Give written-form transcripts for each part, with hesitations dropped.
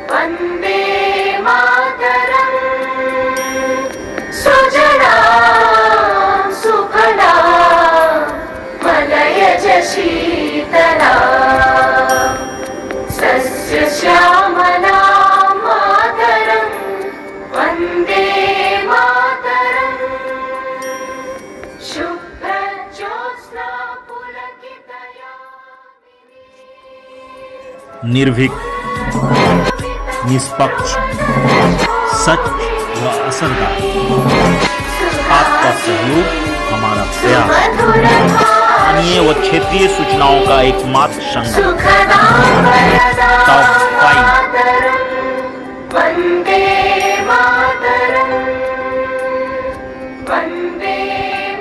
वन्दे मातरम् सुजलां सुफलां मलयज शीतलां सस्यश्यामलां मातरं वन्दे मातरम् शुभ्रज्योत्स्ना पुलकितयामिनी। निर्भीक, निष्पक्ष, सच व असरदार, आपका सहयोग हमारा प्रयास। स्थानीय व क्षेत्रीय सूचनाओं का एकमात्र संगम टॉप 5। वन्दे मातरम् वन्दे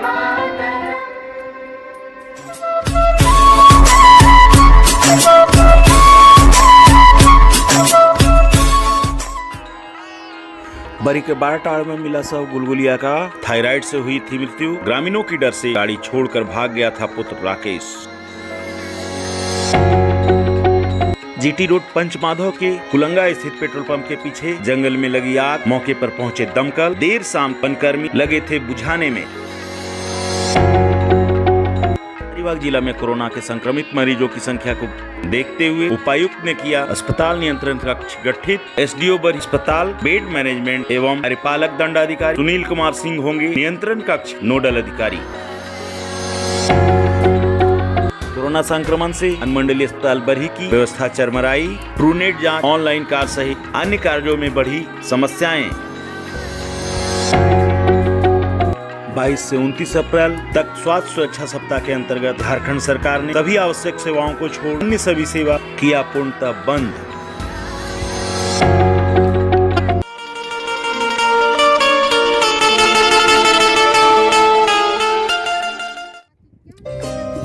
मातरम्। बरी के बारटाड़ में मिला शव गुलगुलिया का। थायराइड से हुई थी मृत्यु। ग्रामीणों की डर से गाड़ी छोड़कर भाग गया था पुत्र राकेश। जीटी रोड पंचमाधव के कुलंगा स्थित पेट्रोल पंप के पीछे जंगल में लगी आग। मौके पर पहुंचे दमकल। देर शाम वनकर्मी लगे थे बुझाने में। हजारीबाग जिला में कोरोना के संक्रमित मरीजों की संख्या को देखते हुए उपायुक्त ने किया अस्पताल नियंत्रण कक्ष गठित। एसडीओ बरी अस्पताल बेड मैनेजमेंट एवं कार्यपालक दंडाधिकारी सुनील कुमार सिंह होंगे नियंत्रण कक्ष नोडल अधिकारी। कोरोना संक्रमण से अनुमंडलीय अस्पताल बरही की व्यवस्था चरमराई। ट्रूनेट जांच, ऑनलाइन कार्य सहित अन्य कार्यों में बढ़ी समस्याएं। 22 से 29 अप्रैल तक स्वास्थ्य सुरक्षा सप्ताह के अंतर्गत झारखंड सरकार ने सभी आवश्यक सेवाओं को छोड़ अन्य सभी सेवा किया पूर्णतः बंद।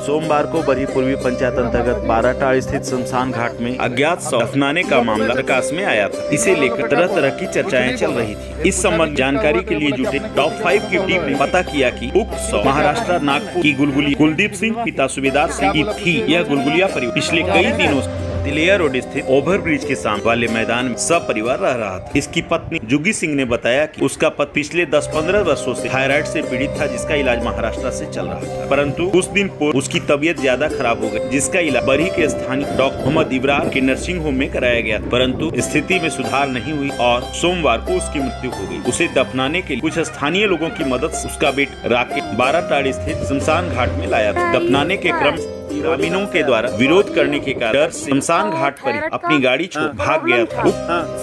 सोमवार को बरही पूर्वी पंचायत अंतर्गत बाराटाड़ स्थित शमशान घाट में अज्ञात शव दफनाने का मामला प्रकाश में आया था। इसे लेकर तरह तरह की चर्चाएं चल रही थी। इस संबंध जानकारी के लिए जुटे टॉप 5 की टीम ने पता किया कि उक्त शव महाराष्ट्र नागपुर की गुलगुली कुलदीप सिंह पिता सुबेदार सिंह की थी। यह गुलगुलिया परिवार पिछले कई दिनों से तिलैया रोड स्थित ओवरब्रिज के सामने वाले मैदान में सब परिवार रह रहा था। इसकी पत्नी जुगी सिंह ने बताया कि उसका पति पिछले 10-15 वर्षों से थायराइड से पीड़ित था, जिसका इलाज महाराष्ट्र से चल रहा था। परंतु कुछ दिन पूर्व उसकी तबीयत ज्यादा खराब हो गई, जिसका इलाज बरही के स्थानीय डॉक्टर मोहम्मद इब्रार के नर्सिंग होम में कराया गया, परंतु स्थिति में सुधार नहीं हुई और सोमवार को उसकी मृत्यु हो गई। उसे दफनाने के लिए कुछ स्थानीय लोगों की मदद से उसका बेटा राकेश बाराटाड़ स्थित शमशान घाट में लाया था। दफनाने के क्रम ग्रामीणों के द्वारा विरोध करने के कारण शमशान घाट पर अपनी गाड़ी छोड़ भाग गया था।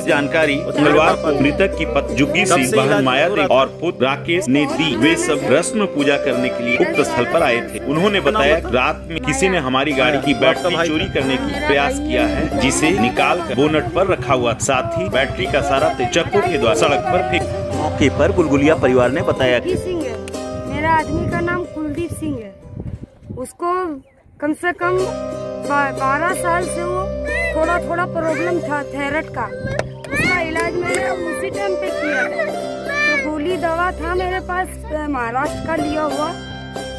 जानकारी मंगलवार को मृतक की पत्नी जुगी सिंह, बहन माया देवी और पुत्र राकेश ने दी। वे सब रस्म पूजा करने के लिए उक्त स्थल पर आए थे। उन्होंने बताया रात में किसी ने हमारी गाड़ी की बैटरी चोरी करने की प्रयास किया है, जिसे निकाल कर बोनट पर रखा हुआ, साथ ही बैटरी का सारा तेल चक्कू के द्वारा सड़क पर फेंक। मौके पर गुलगुलिया परिवार ने बताया कि मेरा आदमी का नाम कुलदीप सिंह है। उसको कम से कम 12 साल से वो थोड़ा थोड़ा प्रॉब्लम था थायराइड का। उसका इलाज मैंने उसी टाइम पे किया था। तो गोली दवा था मेरे पास महाराष्ट्र का लिया हुआ,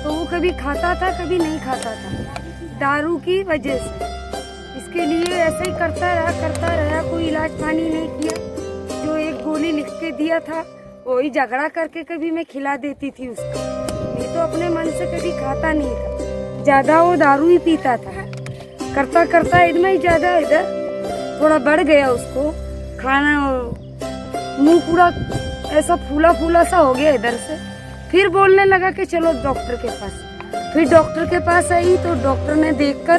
तो वो कभी खाता था कभी नहीं खाता था, दारू की वजह से। इसके लिए ऐसे ही करता रहा, कोई इलाज पानी नहीं किया। जो एक गोली लिख के दिया था वही झगड़ा करके कभी मैं खिला देती थी उसको, नहीं तो अपने मन से कभी खाता नहीं था। ज्यादा वो दारू ही पीता था। करता करता इतना ही ज्यादा इधर थोड़ा बढ़ गया उसको। खाना मुंह पूरा ऐसा फूला फूला सा हो गया इधर से। फिर बोलने लगा कि चलो डॉक्टर के पास। फिर डॉक्टर के पास आई तो डॉक्टर ने देखकर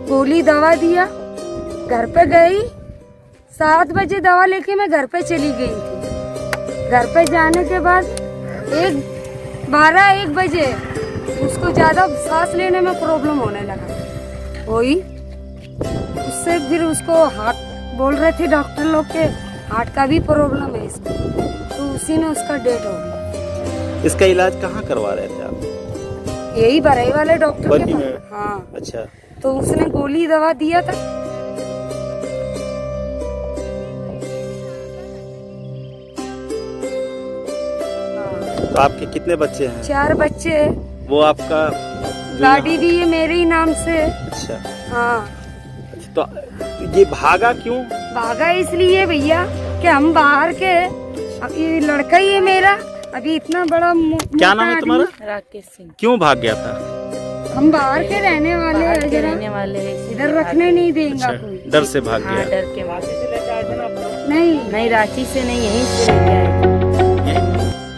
गोली दवा दिया। घर पे गई, 7 बजे दवा लेके मैं घर पे चली गई थी। घर पे जाने के बाद 12-1 बजे उसको ज्यादा सांस लेने में प्रॉब्लम होने लगा। वही उससे फिर उसको हार्ट बोल रहे थे डॉक्टर लोग के हार्ट का भी प्रॉब्लम है इसको, तो उसी ने उसका डेथ हो गया। इसका इलाज कहाँ करवा रहे थे आप? यही बरई वाले डॉक्टर के पास। हाँ। अच्छा, तो उसने गोली दवा दिया था। तो आपके कितने बच्चे हैं? 4 बच्चे। वो आपका गाड़ी भी है मेरे ही नाम से। अच्छा। हाँ। तो ये भागा क्यों? भागा इसलिए भैया कि हम बाहर के, अब ये लड़का ही है मेरा, अभी इतना बड़ा क्या नाम है तुम्हारा? राकेश सिंह। क्यों भाग गया था? हम बाहर के रहने वाले बाहर हैं के जरा, रहने वाले हैं, इधर रखने नहीं देगा कोई। डर से भाग हाँ, गया। डर के मारे। नहीं रांची से नहीं, यहीं से लेके आए।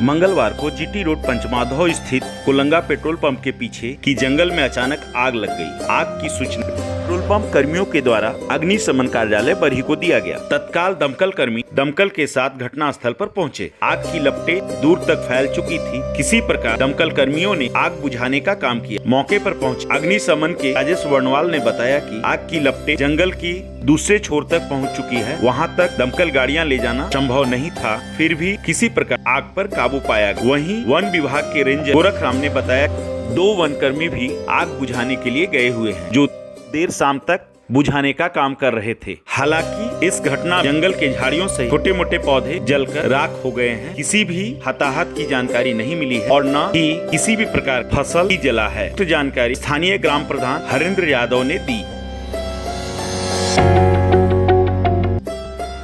मंगलवार को जीटी रोड पंचमाधव स्थित कुलंगा पेट्रोल पंप के पीछे की जंगल में अचानक आग लग गई। आग की सूचना पेट्रोल पंप कर्मियों के द्वारा अग्निशमन कार्यालय बरही को दिया गया। तत्काल दमकल कर्मी दमकल के साथ घटना स्थल पर पहुंचे। आग की लपटें दूर तक फैल चुकी थी। किसी प्रकार दमकल कर्मियों ने आग बुझाने का काम किया। मौके पर पहुंचे अग्निशमन के राजेश वर्णवाल ने बताया कि आग की लपटें जंगल की दूसरे छोर तक पहुंच चुकी है। वहां तक दमकल गाड़ियां ले जाना संभव नहीं था, फिर भी किसी प्रकार आग पर काबू पाया गया। वहीं वन विभाग के रेंजर गोरख राम ने बताया 2 वनकर्मी भी आग बुझाने के लिए गए हुए हैं, जो देर शाम तक बुझाने का काम कर रहे थे। हालांकि इस घटना जंगल के झाड़ियों से छोटे मोटे पौधे जलकर राख हो गए हैं। किसी भी हताहत की जानकारी नहीं मिली है और न ही किसी भी प्रकार फसल ही जला है। तो जानकारी स्थानीय ग्राम प्रधान हरेंद्र यादव ने दी।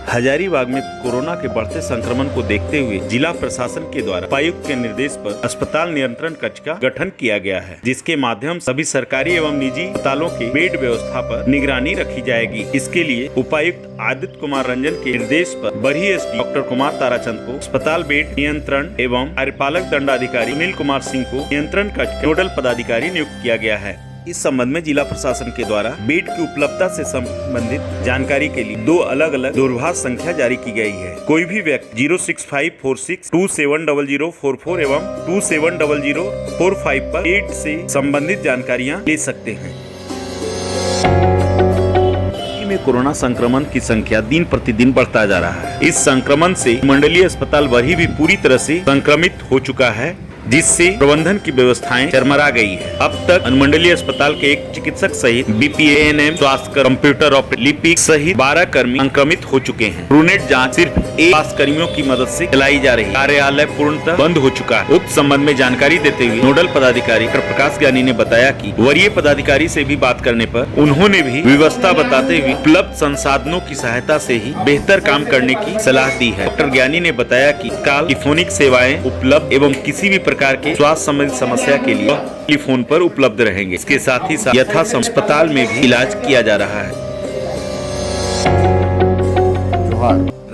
हजारीबाग में कोरोना के बढ़ते संक्रमण को देखते हुए जिला प्रशासन के द्वारा उपायुक्त के निर्देश पर अस्पताल नियंत्रण कक्ष का गठन किया गया है, जिसके माध्यम से सभी सरकारी एवं निजी अस्पतालों के बेड व्यवस्था पर निगरानी रखी जाएगी। इसके लिए उपायुक्त आदित्य कुमार रंजन के निर्देश पर बरही एसडी डॉक्टर कुमार ताराचंद को अस्पताल बेड नियंत्रण एवं कार्यपालक दंडाधिकारी सुनील कुमार सिंह को नियंत्रण कक्ष के नोडल पदाधिकारी नियुक्त किया गया है। इस संबंध में जिला प्रशासन के द्वारा बेड की उपलब्धता से संबंधित जानकारी के लिए 2 अलग-अलग दूरभाष संख्या जारी की गई है। कोई भी व्यक्ति 06546270044 एवं 270045 पर बेड से संबंधित जानकारियां ले सकते हैं। में कोरोना संक्रमण की संख्या दिन प्रतिदिन बढ़ता जा रहा है। इस संक्रमण से मंडलीय अस्पताल बरही भी पूरी तरह से संक्रमित हो चुका है, जिससे प्रबंधन की व्यवस्थाएं चरमरा गई है। अब तक अनुमंडलीय अस्पताल के एक चिकित्सक सहित बीपीएएनएम, स्वास्थ्य कंप्यूटर ऑपरेटर, लिपिक सहित 12 कर्मी संक्रमित हो चुके हैं। ट्रूनेट जांच सिर्फ 1 स्वास्थ्य कर्मियों की मदद से चलाई जा रही है। कार्यालय पूर्णतः बंद हो चुका है। उक्त संबंध में जानकारी देते हुए नोडल पदाधिकारी प्रकाश ज्ञानी ने बताया कि वरीय पदाधिकारी से भी बात करने पर उन्होंने भी व्यवस्था बताते हुए उपलब्ध संसाधनों की सहायता से ही बेहतर काम करने की सलाह दी है। डॉक्टर ज्ञानी ने बताया कि काल टेलीफोनिक सेवाएं उपलब्ध एवं किसी भी प्रकार के स्वास्थ्य संबंधित समस्या के लिए टेलीफोन पर उपलब्ध रहेंगे। इसके साथ ही साथ यथासंभव अस्पताल में भी इलाज किया जा रहा है।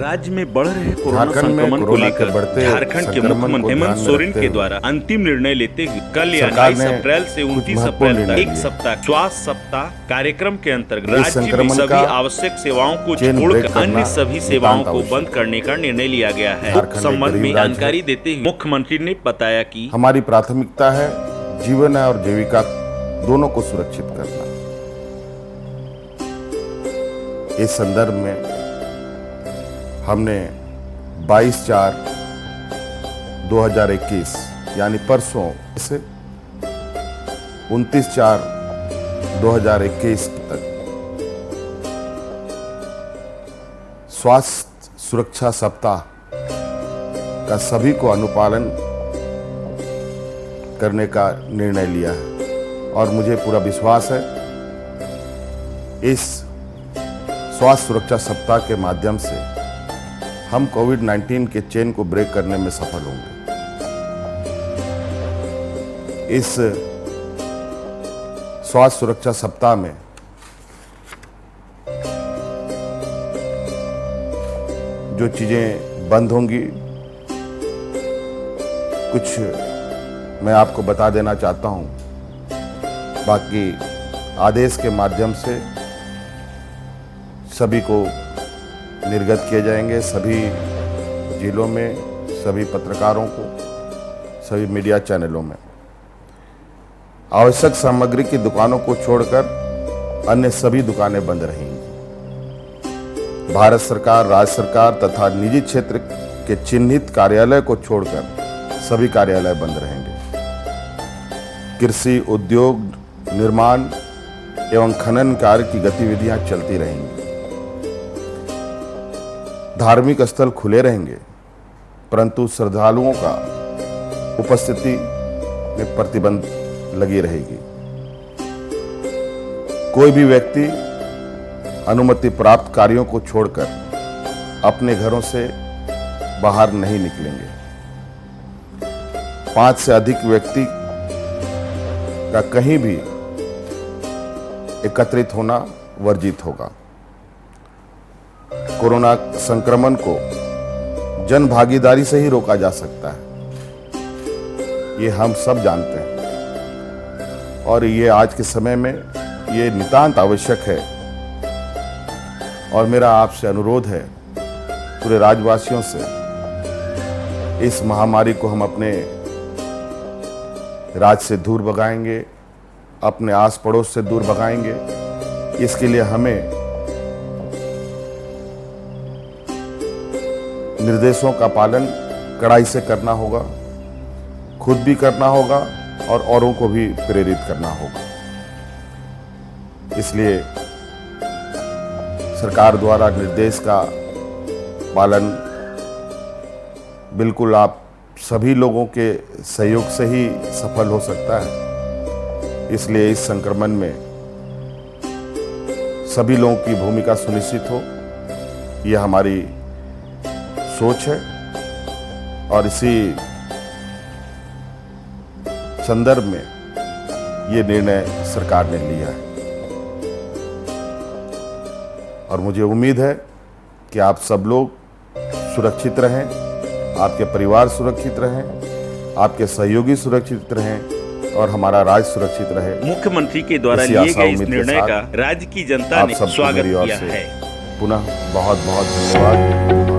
राज्य में बढ़ रहे कोरोना संक्रमण को लेकर झारखंड के मुख्यमंत्री हेमंत सोरेन के द्वारा अंतिम निर्णय लेते हुए कल 22 अप्रैल से 29 अप्रैल तक एक सप्ताह स्वास्थ्य सप्ताह कार्यक्रम के अंतर्गत राज्य में सभी आवश्यक सेवाओं को छोड़कर अन्य सभी सेवाओं को बंद करने का निर्णय लिया गया है। संबंध में जानकारी देते हुए मुख्यमंत्री ने बताया कि हमारी प्राथमिकता है जीवन और जीविका दोनों को सुरक्षित करना। इस संदर्भ में हमने 22/4/2021 यानी परसों से 29/4/2021 तक स्वास्थ्य सुरक्षा सप्ताह का सभी को अनुपालन करने का निर्णय लिया है और मुझे पूरा विश्वास है इस स्वास्थ्य सुरक्षा सप्ताह के माध्यम से हम कोविड-19 के चेन को ब्रेक करने में सफल होंगे। इस स्वास्थ्य सुरक्षा सप्ताह में जो चीजें बंद होंगी कुछ मैं आपको बता देना चाहता हूं, बाकी आदेश के माध्यम से सभी को निर्गत किए जाएंगे। सभी जिलों में सभी पत्रकारों को, सभी मीडिया चैनलों में आवश्यक सामग्री की दुकानों को छोड़कर अन्य सभी दुकानें बंद रहेंगी। भारत सरकार, राज्य सरकार तथा निजी क्षेत्र के चिन्हित कार्यालय को छोड़कर सभी कार्यालय बंद रहेंगे। कृषि, उद्योग, निर्माण एवं खनन कार्य की गतिविधियां चलती रहेंगी। धार्मिक स्थल खुले रहेंगे, परंतु श्रद्धालुओं का उपस्थिति में प्रतिबंध लगी रहेगी। कोई भी व्यक्ति अनुमति प्राप्त कार्यों को छोड़कर अपने घरों से बाहर नहीं निकलेंगे। 5 से अधिक व्यक्ति का कहीं भी एकत्रित होना वर्जित होगा। कोरोना संक्रमण को जन भागीदारी से ही रोका जा सकता है, ये हम सब जानते हैं और ये आज के समय में ये नितांत आवश्यक है। और मेरा आपसे अनुरोध है, पूरे राज्यवासियों से, इस महामारी को हम अपने राज्य से दूर भगाएंगे, अपने आस पड़ोस से दूर भगाएंगे। इसके लिए हमें निर्देशों का पालन कड़ाई से करना होगा, खुद भी करना होगा और औरों को भी प्रेरित करना होगा। इसलिए सरकार द्वारा निर्देश का पालन बिल्कुल आप सभी लोगों के सहयोग से ही सफल हो सकता है। इसलिए इस संक्रमण में सभी लोगों की भूमिका सुनिश्चित हो, यह हमारी सोच है और इसी संदर्भ में ये निर्णय सरकार ने लिया है। और मुझे उम्मीद है कि आप सब लोग सुरक्षित रहें, आपके परिवार सुरक्षित रहें, आपके सहयोगी सुरक्षित रहें और हमारा राज्य सुरक्षित रहे। मुख्यमंत्री के द्वारा इसी लिए आशा गए इस उम्मीद के निर्णय साथ का राज्य की जनता आप ने सबको स्वागत मेरी ओर किया से है। पुनः बहुत बहुत धन्यवाद।